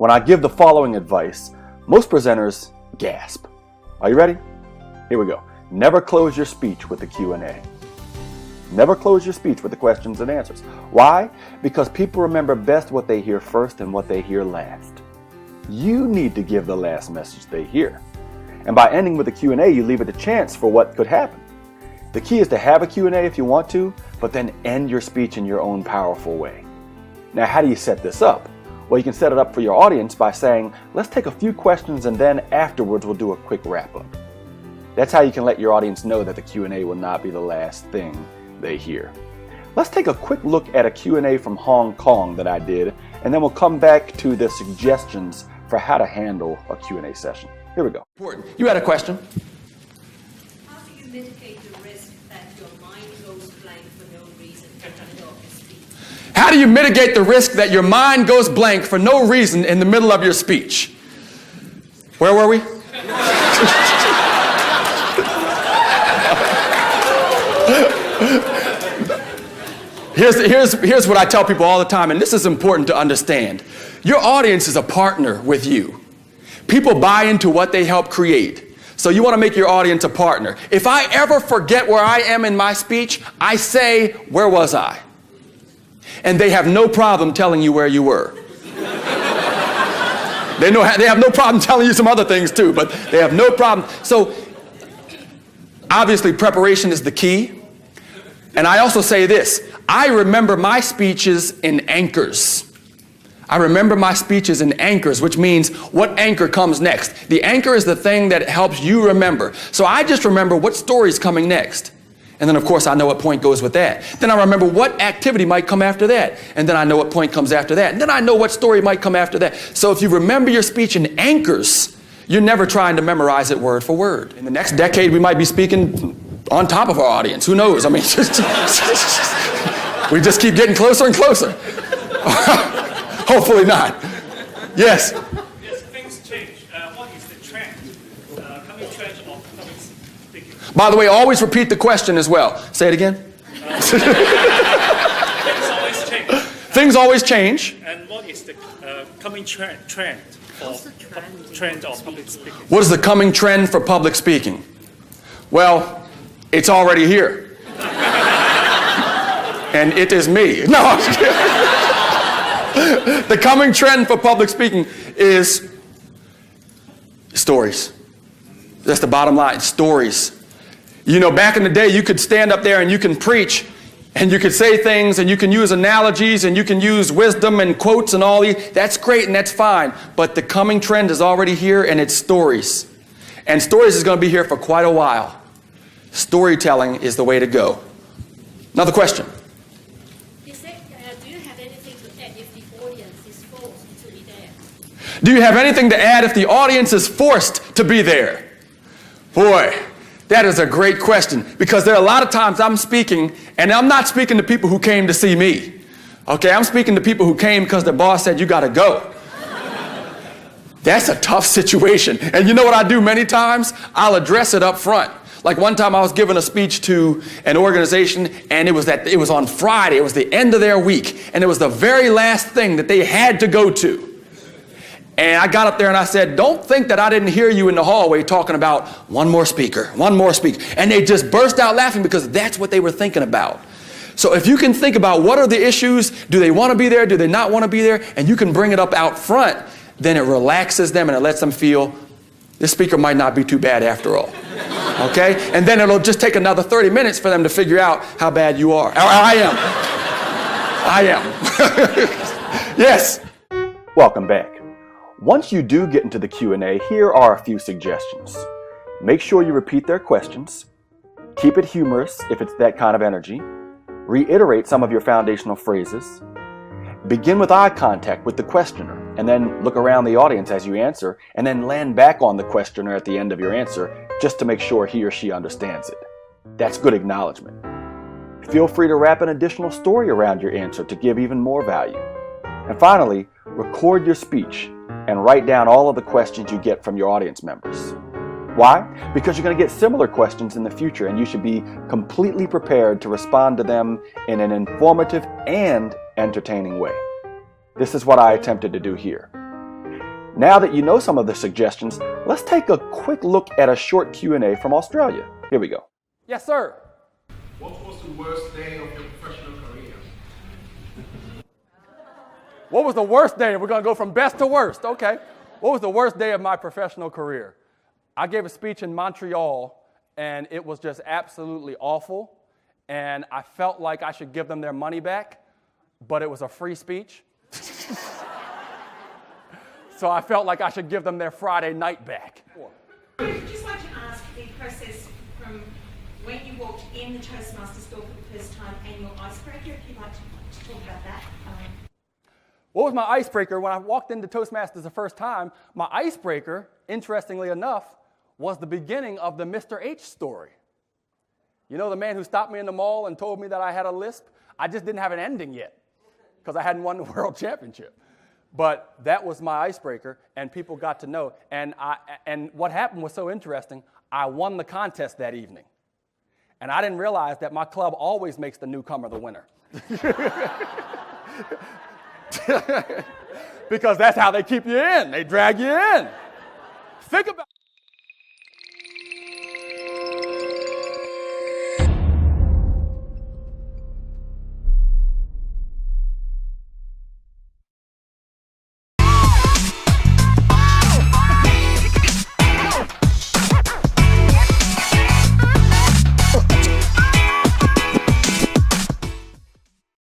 When I give the following advice, most presenters gasp. Are you ready? Here we go. Never close your speech with the Q&A. Never close your speech with the questions and answers. Why? Because people remember best what they hear first and what they hear last. You need to give the last message they hear. And by ending with a Q&A, you leave it a chance for what could happen. The key is to have a Q&A if you want to, but then end your speech in your own powerful way. Now, how do you set this up? Well, you can set it up for your audience by saying, let's take a few questions and then afterwards we'll do a quick wrap-up. That's how you can let your audience know that the Q&A will not be the last thing they hear. Let's take a quick look at a Q&A from Hong Kong that I did, and then we'll come back to the suggestions for how to handle a Q&A session. Here we go. You had a question? How do you mitigate the risk that your mind goes blank for no reason in the middle of your speech? How do you mitigate the risk that your mind goes blank for no reason in the middle of your speech? Where were we? Here's what I tell people all the time, and this is important to understand. Your audience is a partner with you. People buy into what they help create. So you want to make your audience a partner. If I ever forget where I am in my speech, I say, where was I? And they have no problem telling you where you were. They have no problem telling you some other things too, but they have no problem. So obviously preparation is the key. And I also say this, I remember my speeches in anchors. I remember my speeches in anchors, which means what anchor comes next. The anchor is the thing that helps you remember. So I just remember what story is coming next. And then, of course, I know what point goes with that. Then I remember what activity might come after that. And then I know what point comes after that. And then I know what story might come after that. So if you remember your speech in anchors, you're never trying to memorize it word for word. In the next decade, we might be speaking on top of our audience. Who knows? I mean, we just keep getting closer and closer. Hopefully not. Yes? Yes, things change. What is the trend? Coming trend of public speaking? By the way, always repeat the question as well. Say it again. Things always change. Things always change. And what is the coming trend of public speaking? What is the coming trend for public speaking? Well, it's already here. And it is me. No, I'm just kidding. The coming trend for public speaking is stories. That's the bottom line, stories. You know, back in the day, you could stand up there and you can preach and you could say things and you can use analogies and you can use wisdom and quotes and all these. That's great and that's fine. But the coming trend is already here and it's stories. And stories is going to be here for quite a while. Storytelling is the way to go. Another question. Do you have anything to add if the audience is forced to be there? Do you have anything to add if the audience is forced to be there? Boy, that is a great question, because there are a lot of times I'm speaking and I'm not speaking to people who came to see me. Okay, I'm speaking to people who came because their boss said you got to go. That's a tough situation. And you know what I do many times? I'll address it up front. Like one time I was giving a speech to an organization and it was on Friday. It was the end of their week and it was the very last thing that they had to go to. And I got up there and I said, don't think that I didn't hear you in the hallway talking about one more speaker. And they just burst out laughing because that's what they were thinking about. So if you can think about what are the issues, do they want to be there, do they not want to be there, and you can bring it up out front, then it relaxes them and it lets them feel this speaker might not be too bad after all. Okay? And then it'll just take another 30 minutes for them to figure out how bad you are. Or I am. Yes. Welcome back. Once you do get into the Q&A, here are a few suggestions. Make sure you repeat their questions. Keep it humorous if it's that kind of energy. Reiterate some of your foundational phrases. Begin with eye contact with the questioner, and then look around the audience as you answer, and then land back on the questioner at the end of your answer, just to make sure he or she understands it. That's good acknowledgement. Feel free to wrap an additional story around your answer to give even more value. And finally, record your speech and write down all of the questions you get from your audience members. Why? Because you're going to get similar questions in the future, and you should be completely prepared to respond to them in an informative and entertaining way. This is what I attempted to do here. Now that you know some of the suggestions, let's take a quick look at a short Q&A from Australia. Here we go. Yes, sir. What was the worst day of your professional career? What was the worst day? We're going to go from best to worst. Okay. What was the worst day of my professional career? I gave a speech in Montreal, and it was just absolutely awful. And I felt like I should give them their money back, but it was a free speech. So I felt like I should give them their Friday night back. I'd just like to ask the process from when you walked in the Toastmaster store for the first time and your icebreaker, if you'd like to talk about that. What was my icebreaker? When I walked into Toastmasters the first time, my icebreaker, interestingly enough, was the beginning of the Mr. H story. You know, the man who stopped me in the mall and told me that I had a lisp? I just didn't have an ending yet because I hadn't won the world championship. But that was my icebreaker, and people got to know. And what happened was so interesting. I won the contest that evening. And I didn't realize that my club always makes the newcomer the winner. Because that's how they keep you in. They drag you in. Think about